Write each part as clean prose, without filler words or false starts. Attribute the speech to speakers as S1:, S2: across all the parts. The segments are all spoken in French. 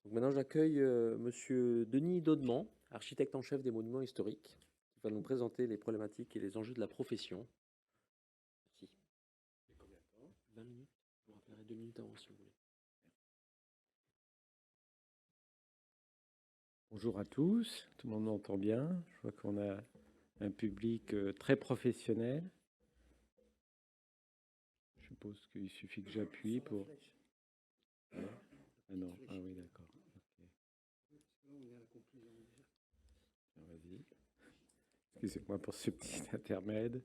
S1: Donc maintenant, j'accueille Monsieur Denis Daudemont, architecte en chef des monuments historiques, qui va nous présenter les problématiques et les enjeux de la profession. Merci. Et combien de temps? 20 minutes. Je vous rappellerai 2 minutes avant si vous voulez.
S2: Bonjour à tous, tout le monde m'entend bien. Je vois qu'on a un public très professionnel. Je suppose qu'il suffit que j'appuie pour... Ah non, ah oui, d'accord. Ok. Vas-y. Excusez-moi pour ce petit intermède.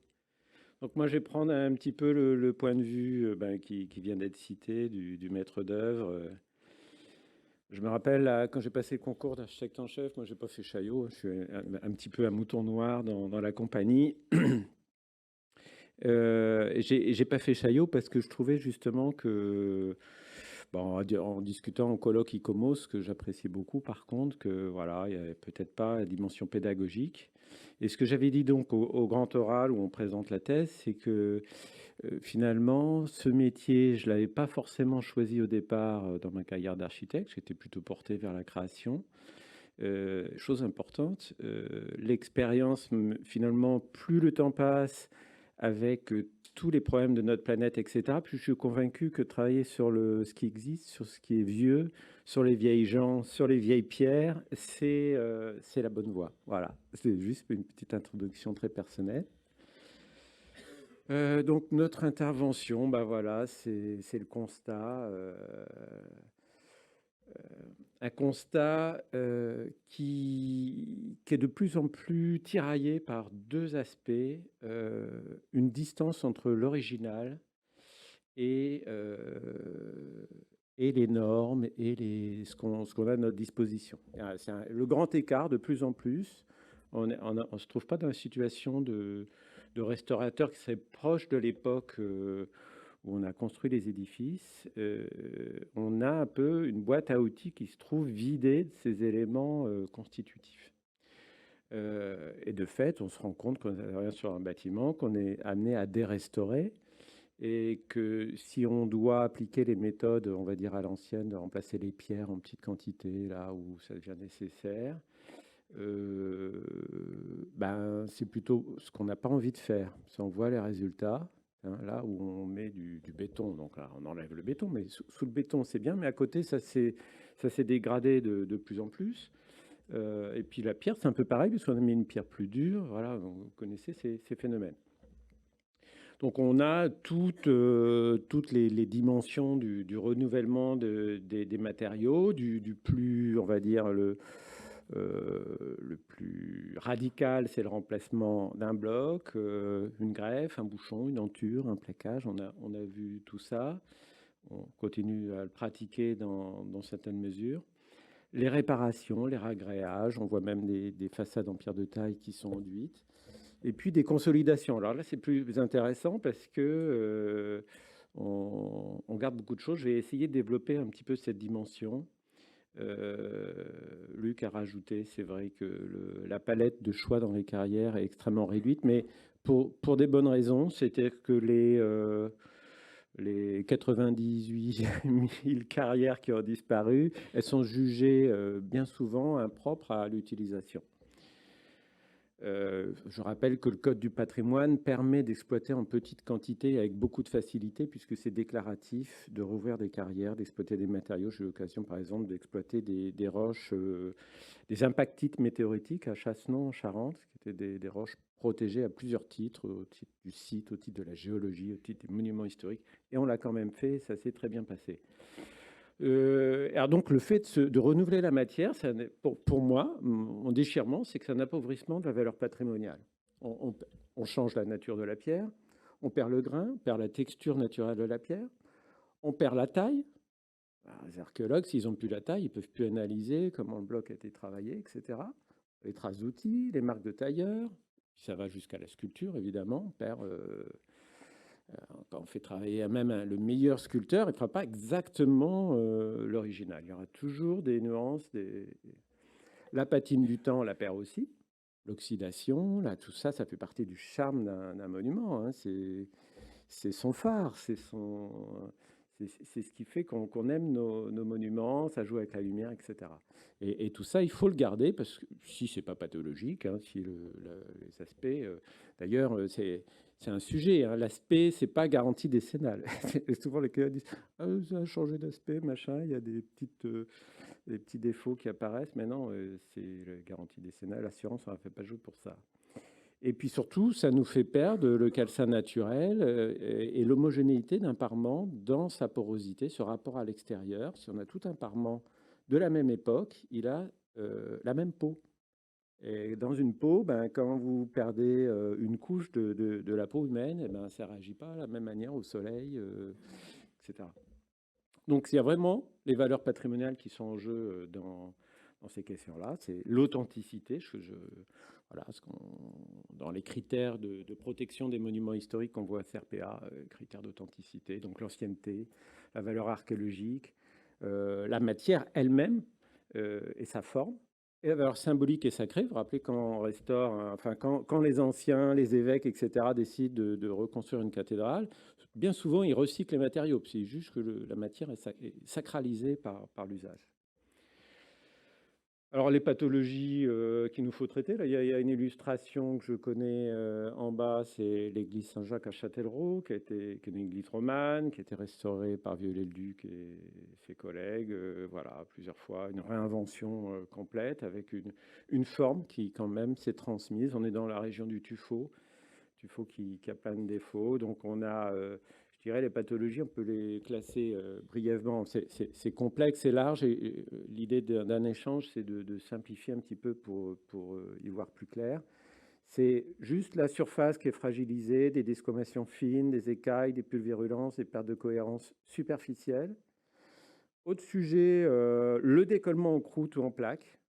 S2: Donc moi, je vais prendre un petit peu le point de vue qui vient d'être cité du maître d'œuvre. Je me rappelle, quand j'ai passé le concours d'architecte en chef, moi, j'ai pas fait Chaillot, je suis un petit peu un mouton noir dans la compagnie. J'ai pas fait Chaillot parce que je trouvais justement que, bon, en discutant en colloque ICOMOS, que j'apprécie beaucoup, par contre, que voilà, il n'y avait peut-être pas la dimension pédagogique. Et ce que j'avais dit donc au grand oral où on présente la thèse, c'est que finalement, ce métier, je l'avais pas forcément choisi au départ dans ma carrière d'architecte. J'étais plutôt porté vers la création. Chose importante, l'expérience, finalement, plus le temps passe avec tous les problèmes de notre planète, etc., plus je suis convaincu que travailler sur ce qui existe, sur ce qui est vieux, sur les vieilles gens, sur les vieilles pierres, c'est la bonne voie. Voilà, c'est juste une petite introduction très personnelle. Donc notre intervention, bah voilà, c'est le constat. Un constat qui est de plus en plus tiraillé par deux aspects, une distance entre l'original et, euh, et les normes et ce qu'on a à notre disposition. C'est le grand écart de plus en plus. On ne se trouve pas dans une situation de restaurateur qui serait proche de l'époque où on a construit les édifices. On a un peu une boîte à outils qui se trouve vidée de ces éléments constitutifs. Et de fait, on se rend compte qu'on rien sur un bâtiment, qu'on est amené à dérestaurer et que si on doit appliquer les méthodes, on va dire à l'ancienne, de remplacer les pierres en petite quantité là où ça devient nécessaire, c'est plutôt ce qu'on n'a pas envie de faire. Si on voit les résultats, hein, là où on met du béton, donc là on enlève le béton, mais sous le béton c'est bien, mais à côté ça s'est dégradé de plus en plus. Et puis la pierre c'est un peu pareil, puisqu'on a mis une pierre plus dure, voilà, vous connaissez ces phénomènes. Donc on a toutes les dimensions du renouvellement des matériaux, du plus, on va dire, le plus radical, c'est le remplacement d'un bloc, une greffe, un bouchon, une denture, un plaquage. On a vu tout ça. On continue à le pratiquer dans certaines mesures. Les réparations, les ragréages, on voit même des façades en pierre de taille qui sont enduites. Et puis des consolidations. Alors là, c'est plus intéressant parce que on garde beaucoup de choses. Je vais essayer de développer un petit peu cette dimension. Luc a rajouté, c'est vrai que la palette de choix dans les carrières est extrêmement réduite, mais pour des bonnes raisons. C'est-à-dire que les 98 000 carrières qui ont disparu, elles sont jugées bien souvent impropres à l'utilisation. Je rappelle que le Code du patrimoine permet d'exploiter en petite quantité avec beaucoup de facilité, puisque c'est déclaratif de rouvrir des carrières, d'exploiter des matériaux. J'ai eu l'occasion, par exemple, d'exploiter des roches, des impactites météoritiques à Chassenon, en Charente, qui étaient des roches protégées à plusieurs titres, au titre du site, au titre de la géologie, au titre des monuments historiques. Et on l'a quand même fait, ça s'est très bien passé. Alors donc le fait de renouveler la matière, pour moi, mon déchirement, c'est que c'est un appauvrissement de la valeur patrimoniale. On change la nature de la pierre, on perd le grain, on perd la texture naturelle de la pierre, on perd la taille. Les archéologues, s'ils n'ont plus la taille, ils ne peuvent plus analyser comment le bloc a été travaillé, etc. Les traces d'outils, les marques de tailleur, ça va jusqu'à la sculpture, évidemment. On perd quand on fait travailler même le meilleur sculpteur, il ne fera pas exactement l'original. Il y aura toujours des nuances. La patine du temps, on la perd aussi. L'oxydation, là, tout ça, ça fait partie du charme d'un monument. Hein. C'est son phare, C'est ce qui fait qu'on aime nos monuments, ça joue avec la lumière, etc. Et tout ça, il faut le garder, parce que si c'est pas pathologique, hein, si les aspects... D'ailleurs, c'est un sujet, hein, l'aspect, c'est pas garantie décennale. Et souvent, les clients disent ah, ça a changé d'aspect, machin, il y a des petits défauts qui apparaissent. Mais non, c'est la garantie décennale, l'assurance, on ne fait pas jouer pour ça. Et puis surtout, ça nous fait perdre le calcin naturel et l'homogénéité d'un parement dans sa porosité, ce rapport à l'extérieur. Si on a tout un parement de la même époque, il a la même peau. Et dans une peau, ben, quand vous perdez une couche de la peau humaine, eh ben, ça ne réagit pas de la même manière au soleil, etc. Donc il y a vraiment les valeurs patrimoniales qui sont en jeu dans ces questions-là. C'est l'authenticité. Voilà, dans les critères de protection des monuments historiques qu'on voit à CRPA, critères d'authenticité, donc l'ancienneté, la valeur archéologique, la matière elle-même et sa forme, et la valeur symbolique et sacrée. Vous vous rappelez quand on restaure, enfin quand les anciens, les évêques, etc., décident de reconstruire une cathédrale, bien souvent ils recyclent les matériaux. C'est juste que la matière est sacralisée par l'usage. Alors, les pathologies qu'il nous faut traiter, là, il y a une illustration que je connais en bas, c'est l'église Saint-Jacques à Châtellerault, qui est une église romane, qui a été restaurée par Viollet-le-Duc et ses collègues, voilà, plusieurs fois, une réinvention complète, avec une forme qui, quand même, s'est transmise. On est dans la région du tuffeau qui a plein de défauts. Donc, on a, je dirais, les pathologies, on peut les classer brièvement. C'est complexe et large. Et l'idée d'un échange, c'est de simplifier un petit peu pour y voir plus clair. C'est juste la surface qui est fragilisée, des desquamations fines, des écailles, des pulvérulences, des pertes de cohérence superficielles. Autre sujet, le décollement en croûte ou en plaque.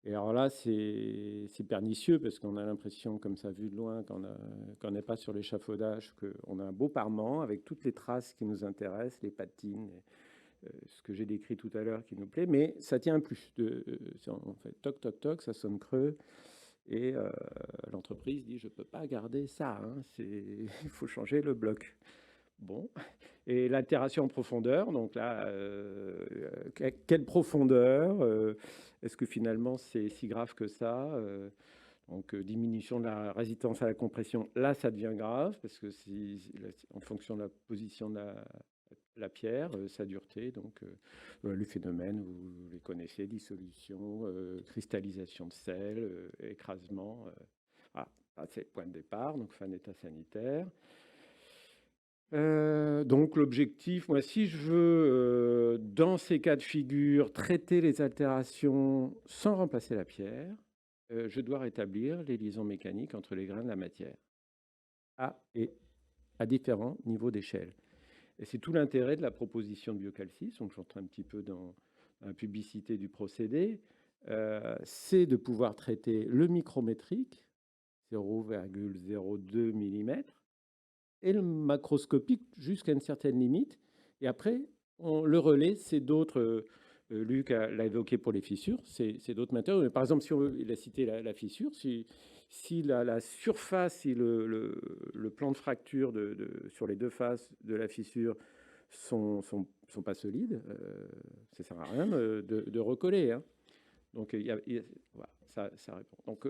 S2: Et alors là, c'est pernicieux parce qu'on a l'impression, comme ça, vu de loin, qu'on n'est pas sur l'échafaudage, qu'on a un beau parement avec toutes les traces qui nous intéressent, les patines, ce que j'ai décrit tout à l'heure qui nous plaît, mais ça tient plus. On fait toc, toc, toc, ça sonne creux. Et l'entreprise dit, je ne peux pas garder ça, hein, il faut changer le bloc. Bon, et l'altération en profondeur, donc là, quelle profondeur est-ce que finalement c'est si grave que ça donc diminution de la résistance à la compression, là ça devient grave, parce que en fonction de la position de la pierre, sa dureté, donc le phénomène, vous les connaissez, dissolution, cristallisation de sel, écrasement. Voilà, c'est le point de départ, donc fin d'état sanitaire. Donc l'objectif, moi, si je veux, dans ces cas de figure, traiter les altérations sans remplacer la pierre, je dois rétablir les liaisons mécaniques entre les grains de la matière et à différents niveaux d'échelle. Et c'est tout l'intérêt de la proposition de Biocalcis, donc j'entre un petit peu dans la publicité du procédé, c'est de pouvoir traiter le micrométrique, 0,02 mm, et le macroscopique jusqu'à une certaine limite. Et après, le relais, c'est d'autres. Luc l'a évoqué pour les fissures, c'est d'autres matériaux. Mais par exemple, si il a cité la fissure, si la surface, si le plan de fracture sur les deux faces de la fissure sont pas solides, ça ne sert à rien de recoller. Hein. Donc, voilà, ça répond. Donc,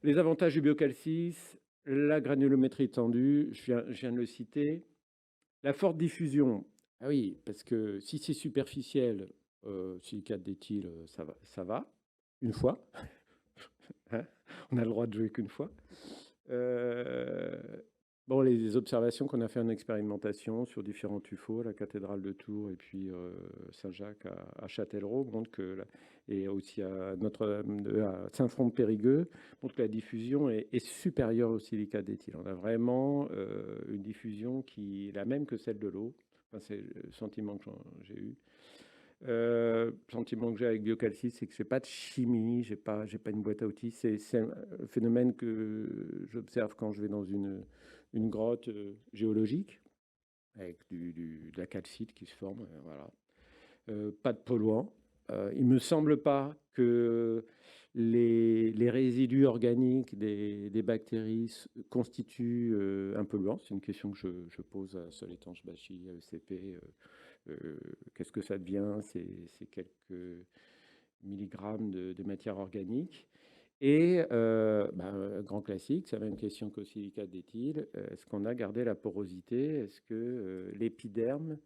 S2: les avantages du biocalcis, la granulométrie tendue, je viens de le citer. La forte diffusion, ah oui, parce que si c'est superficiel, silicate d'éthyle, ça va, une fois. Hein, on a le droit de jouer qu'une fois. Bon, les observations qu'on a fait en expérimentation sur différents tuffeaux, la cathédrale de Tours et puis Saint-Jacques à Châtellerault, montrent que, et aussi à Saint-Front-de-Périgueux, montrent que la diffusion est supérieure au silicate d'éthyle. On a vraiment une diffusion qui est la même que celle de l'eau. Enfin, c'est le sentiment que j'ai eu. Sentiment que j'ai avec Biocalcis, c'est que je n'ai pas de chimie, j'ai pas une boîte à outils. C'est un phénomène que j'observe quand je vais dans une grotte géologique, avec de la calcite qui se forme. Voilà. Pas de polluant. Il ne me semble pas que Les résidus organiques des bactéries constituent un polluant. C'est une question que je pose à Sol Étanche Bachy, à ECP. Qu'est-ce que ça devient? C'est quelques milligrammes de matière organique. Et grand classique, c'est la même question qu'au silicate d'éthyle. Est-ce qu'on a gardé la porosité? Est-ce que l'épiderme,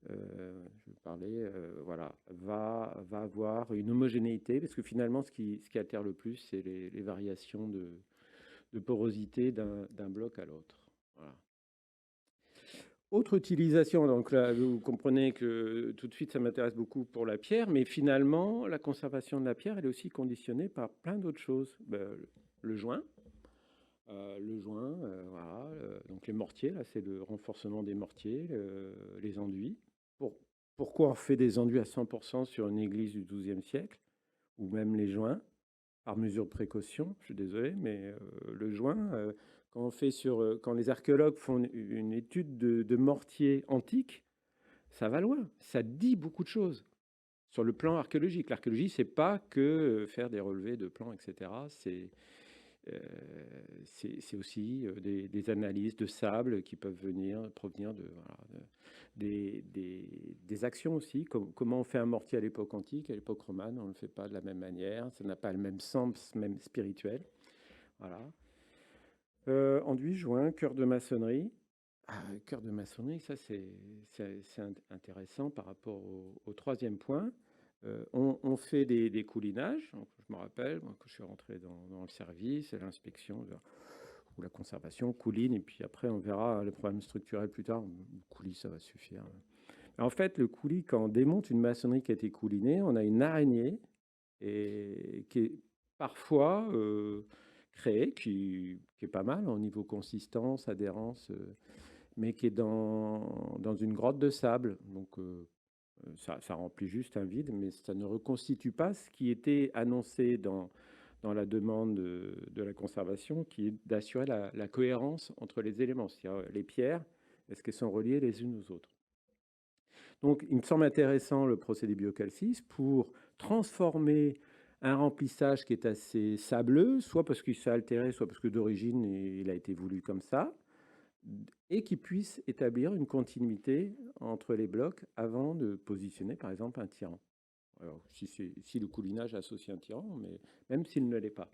S2: je parlais, voilà, va avoir une homogénéité? Parce que finalement, ce qui altère le plus, c'est les variations de porosité d'un bloc à l'autre. Voilà. Autre utilisation, donc là, vous comprenez que tout de suite, ça m'intéresse beaucoup pour la pierre, mais finalement, la conservation de la pierre, elle est aussi conditionnée par plein d'autres choses. Le joint, voilà, donc les mortiers, là, c'est le renforcement des mortiers, les enduits. Pourquoi on fait des enduits à 100% sur une église du XIIe siècle, ou même les joints, par mesure de précaution? Je suis désolé, mais le joint, quand les archéologues font une étude de mortiers antiques, ça va loin. Ça dit beaucoup de choses sur le plan archéologique. L'archéologie, c'est pas que faire des relevés de plans, etc. C'est aussi des analyses de sable qui peuvent provenir des actions aussi. Comment on fait un mortier à l'époque antique, à l'époque romane, on ne le fait pas de la même manière. Ça n'a pas le même sens, même spirituel. Voilà. Enduit, joint, cœur de maçonnerie. Cœur de maçonnerie, ça c'est intéressant par rapport au troisième point. On fait des coulinages. Donc, je me rappelle, moi, quand je suis rentré dans le service, l'inspection ou la conservation, couline, et puis après on verra les problèmes structurels plus tard. Le coulis, ça va suffire. En fait, le coulis, quand on démonte une maçonnerie qui a été coulinée, on a une araignée qui est parfois créée, qui est pas mal au niveau consistance, adhérence, mais qui est dans une grotte de sable. Donc, ça remplit juste un vide, mais ça ne reconstitue pas ce qui était annoncé dans la demande de la conservation, qui est d'assurer la cohérence entre les éléments. C'est-à-dire les pierres, est-ce qu'elles sont reliées les unes aux autres? Donc, il me semble intéressant le procédé biocalcise pour transformer un remplissage qui est assez sableux, soit parce qu'il s'est altéré, soit parce que d'origine il a été voulu comme ça, et qui puisse établir une continuité entre les blocs avant de positionner, par exemple, un tirant. Alors, si le coulinage associe un tirant, mais même s'il ne l'est pas.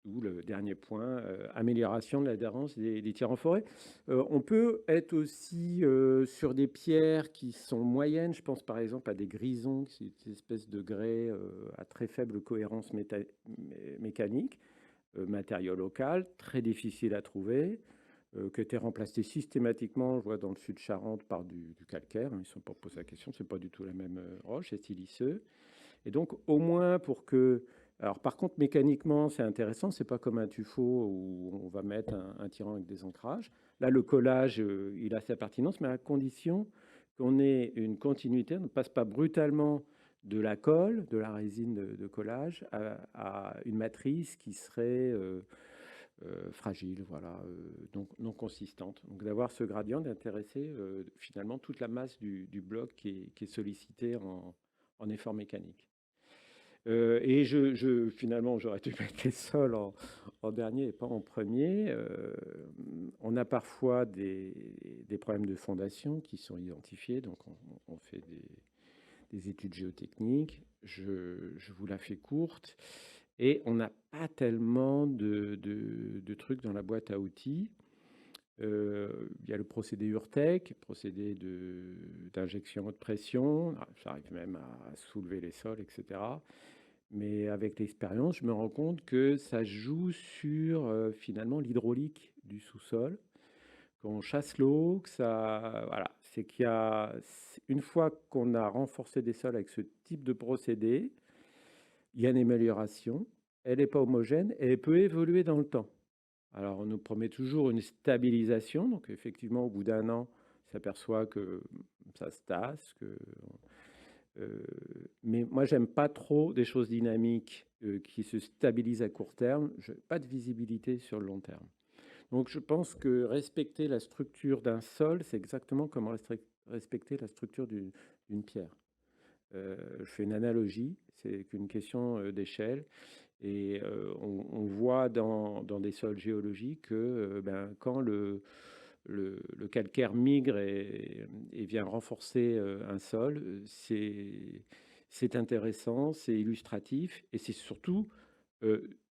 S2: Ou le dernier point, amélioration de l'adhérence des tirs en forêt. On peut être aussi sur des pierres qui sont moyennes. Je pense par exemple à des grisons, c'est une espèce de grès à très faible cohérence mécanique, matériau local, très difficile à trouver, qui a été remplacé systématiquement, je vois dans le sud de Charente, par du calcaire. Ils ne sont pas posés la question, c'est pas du tout la même roche, c'est siliceux. Et donc au moins pour que... Alors par contre, mécaniquement, c'est intéressant, c'est pas comme un tuffeau où on va mettre un tirant avec des ancrages. Là, le collage, il a sa pertinence, mais à condition qu'on ait une continuité, on ne passe pas brutalement de la colle, de la résine de collage, à une matrice qui serait fragile, voilà, donc non consistante. Donc d'avoir ce gradient, d'intéresser finalement toute la masse du bloc qui est sollicité en effort mécanique. Et finalement, j'aurais dû mettre les sols en dernier et pas en premier. On a parfois des problèmes de fondation qui sont identifiés, donc on fait des études géotechniques. Je vous la fais courte. Et on n'a pas tellement de trucs dans la boîte à outils. Il y a le procédé Urtec, procédé d'injection haute pression. Ça arrive même à soulever les sols, etc. Mais avec l'expérience, je me rends compte que ça joue sur finalement l'hydraulique du sous-sol. Quand on chasse l'eau, voilà, c'est qu'il y a, une fois qu'on a renforcé des sols avec ce type de procédé, il y a une amélioration. Elle n'est pas homogène et elle peut évoluer dans le temps. Alors, on nous promet toujours une stabilisation. Donc, effectivement, au bout d'un an, on s'aperçoit que ça se tasse. Mais moi, j'aime pas trop des choses dynamiques qui se stabilisent à court terme. Je n'ai pas de visibilité sur le long terme. Donc, je pense que respecter la structure d'un sol, c'est exactement comme respecter la structure d'une pierre. Je fais une analogie, c'est qu'une question d'échelle. Et on voit dans des sols géologiques que quand le calcaire migre et vient renforcer un sol, c'est intéressant, c'est illustratif et c'est surtout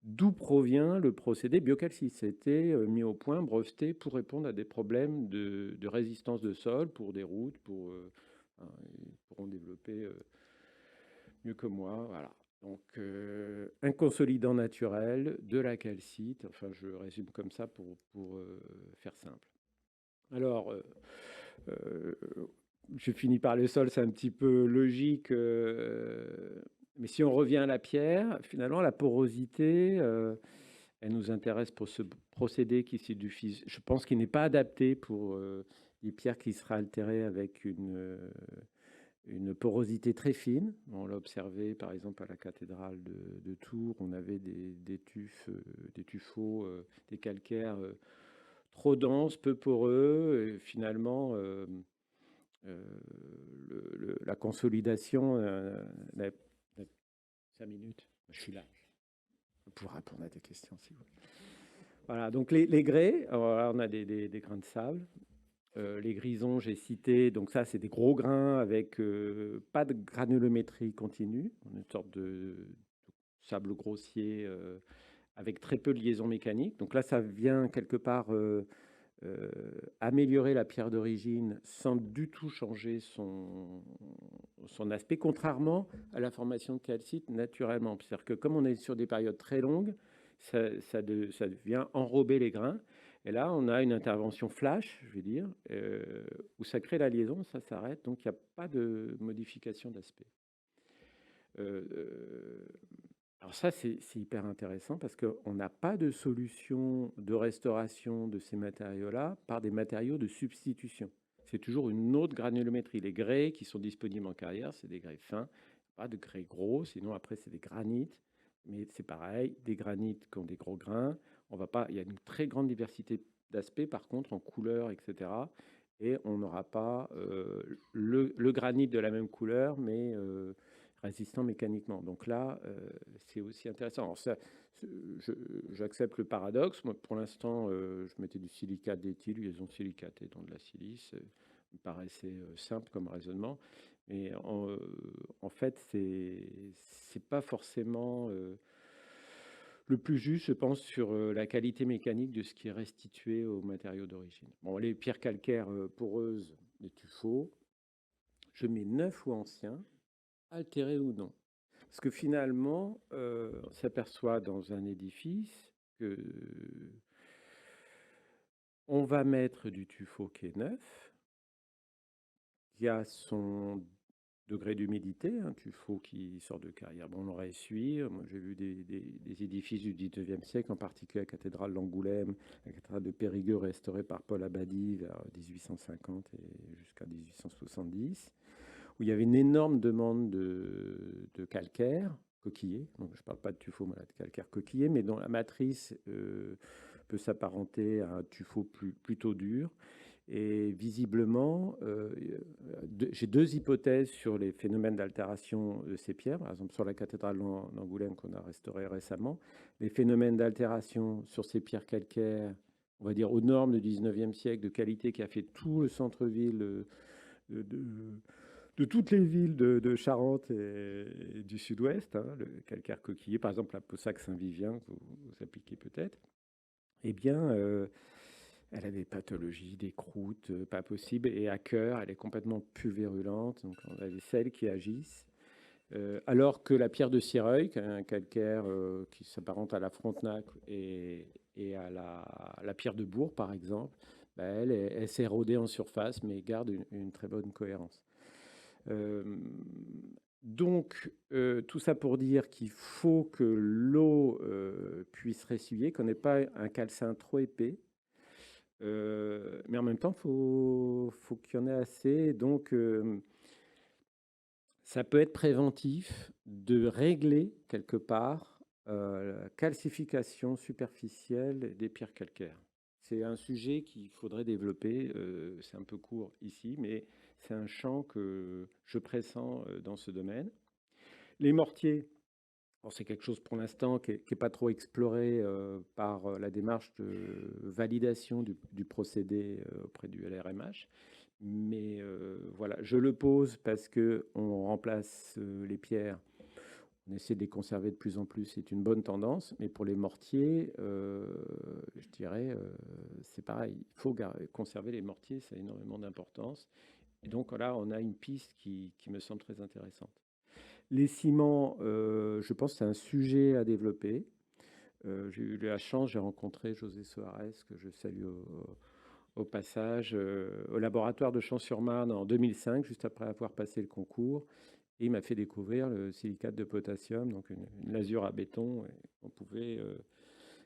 S2: d'où provient le procédé biocalcite. C'était mis au point, breveté pour répondre à des problèmes de résistance de sol pour des routes, ils pourront développer mieux que moi. Voilà. Donc, un consolidant naturel, de la calcite, enfin je résume comme ça pour faire simple. Alors, euh, je finis par le sol, c'est un petit peu logique, mais si on revient à la pierre, finalement, la porosité, elle nous intéresse pour ce procédé qui c'est je pense qu'il n'est pas adapté pour les pierres qui seraient altérées avec une porosité très fine. On l'a observé par exemple à la cathédrale de Tours, on avait des tuffeaux, des calcaires trop denses, peu poreux, et finalement la consolidation, 5 minutes, je suis là. Pour répondre à des questions si vous voulez. Voilà, donc les grès, alors là, on a des grains de sable. Les grisons, j'ai cité, donc ça, c'est des gros grains avec pas de granulométrie continue, une sorte de sable grossier avec très peu de liaison mécanique. Donc là, ça vient quelque part améliorer la pierre d'origine sans du tout changer son aspect, contrairement à la formation de calcite naturellement. C'est-à-dire que comme on est sur des périodes très longues, ça vient enrober les grains. Et là, on a une intervention flash, je vais dire, où ça crée la liaison, ça s'arrête, donc il n'y a pas de modification d'aspect. Alors ça, c'est hyper intéressant parce qu'on n'a pas de solution de restauration de ces matériaux-là par des matériaux de substitution. C'est toujours une autre granulométrie. Les grès qui sont disponibles en carrière, c'est des grès fins, pas de grès gros, sinon après c'est des granites. Mais c'est pareil, des granites qui ont des gros grains. On va pas, il y a une très grande diversité d'aspects, par contre, en couleur, etc. Et on n'aura pas le granit de la même couleur, mais résistant mécaniquement. Donc là, c'est aussi intéressant. Alors ça, j'accepte le paradoxe. Moi, pour l'instant, je mettais du silicate d'éthyle, liaison silicatée dans de la silice. Ça me paraissait simple comme raisonnement. Mais en fait, c'est pas forcément le plus juste, je pense, sur la qualité mécanique de ce qui est restitué aux matériaux d'origine. Bon, les pierres calcaires poreuses, les tuffeaux, je mets neuf ou anciens, altérés ou non. Parce que finalement, on s'aperçoit dans un édifice que on va mettre du tuffeau qui est neuf, qui a son degré d'humidité, un tuffeau qui sort de carrière. Bon, on l'aurait essuyé. Moi, j'ai vu des édifices du 19e siècle, en particulier la cathédrale d'Angoulême, la cathédrale de Périgueux restaurée par Paul Abadie vers 1850 et jusqu'à 1870, où il y avait une énorme demande de calcaire coquillé. Donc, je ne parle pas de tuffeau, mais de calcaire coquillé, mais dont la matrice peut s'apparenter à un tuffeau plutôt dur. Et visiblement, j'ai deux hypothèses sur les phénomènes d'altération de ces pierres. Par exemple, sur la cathédrale d'Angoulême qu'on a restaurée récemment, les phénomènes d'altération sur ces pierres calcaires, on va dire aux normes du 19e siècle, de qualité qui a fait tout le centre-ville de toutes les villes de Charente et du sud-ouest, hein, le calcaire coquillé, par exemple la Possac Saint-Vivien, vous appliquez peut-être, eh bien, elle a des pathologies, des croûtes, pas possible, et à cœur, elle est complètement pulvérulente, donc on a des sels qui agissent. Alors que la pierre de Cireuil, un calcaire qui s'apparente à la Frontenac et à la pierre de Bourg, par exemple, elle s'est érodée en surface, mais garde une très bonne cohérence. Donc, tout ça pour dire qu'il faut que l'eau puisse ressuyer, qu'on n'ait pas un calcin trop épais. Mais en même temps, faut qu'il y en ait assez. Donc, ça peut être préventif de régler quelque part la calcification superficielle des pierres calcaires. C'est un sujet qu'il faudrait développer. C'est un peu court ici, mais c'est un champ que je pressens dans ce domaine. Les mortiers, bon, c'est quelque chose pour l'instant qui n'est pas trop exploré par la démarche de validation du procédé auprès du LRMH. Mais voilà, je le pose parce qu'on remplace les pierres. On essaie de les conserver de plus en plus, c'est une bonne tendance. Mais pour les mortiers, je dirais, c'est pareil. Il faut conserver les mortiers, ça a énormément d'importance. Et donc là, on a une piste qui me semble très intéressante. Les ciments, je pense que c'est un sujet à développer. J'ai eu la chance, j'ai rencontré José Soares, que je salue au passage, au laboratoire de Champs-sur-Marne en 2005, juste après avoir passé le concours. Et il m'a fait découvrir le silicate de potassium, donc une lasure à béton. On pouvait,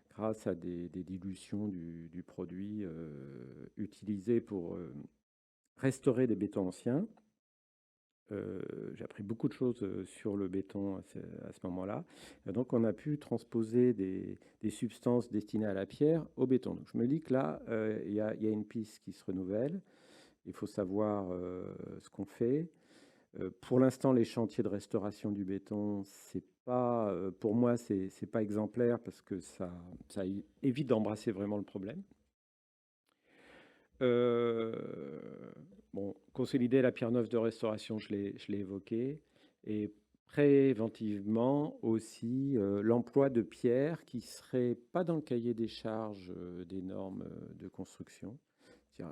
S2: grâce à des dilutions du produit, utiliser pour restaurer des bétons anciens. J'ai appris beaucoup de choses sur le béton à ce moment-là. Donc, on a pu transposer des substances destinées à la pierre au béton. Donc, je me dis que là, il y a une piste qui se renouvelle. Il faut savoir ce qu'on fait. Pour l'instant, les chantiers de restauration du béton, c'est pas, pour moi, c'est pas exemplaire parce que ça évite d'embrasser vraiment le problème. Bon, consolider la pierre neuve de restauration, je l'ai évoqué. Et préventivement aussi, l'emploi de pierres qui ne seraient pas dans le cahier des charges des normes de construction.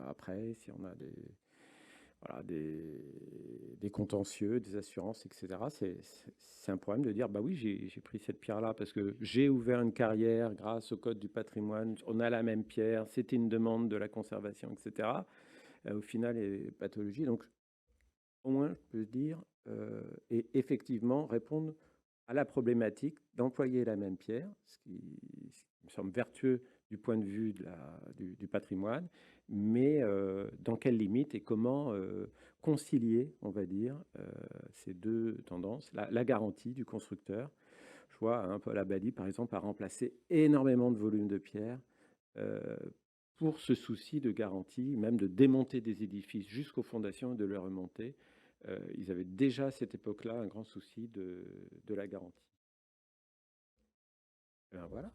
S2: Après, si on a des contentieux, des assurances, etc., c'est un problème de dire, bah oui, j'ai pris cette pierre-là parce que j'ai ouvert une carrière grâce au code du patrimoine, on a la même pierre, c'était une demande de la conservation, etc. Au final, les pathologies. Donc, au moins, je peux dire, et effectivement, répondre à la problématique d'employer la même pierre, ce qui me semble vertueux du point de vue du patrimoine, mais dans quelles limites et comment concilier, on va dire, ces deux tendances. La garantie du constructeur, je vois un peu la Bali, par exemple, a remplacé énormément de volume de pierre pour ce souci de garantie, même de démonter des édifices jusqu'aux fondations et de les remonter. Ils avaient déjà à cette époque-là un grand souci de la garantie. Et ben voilà.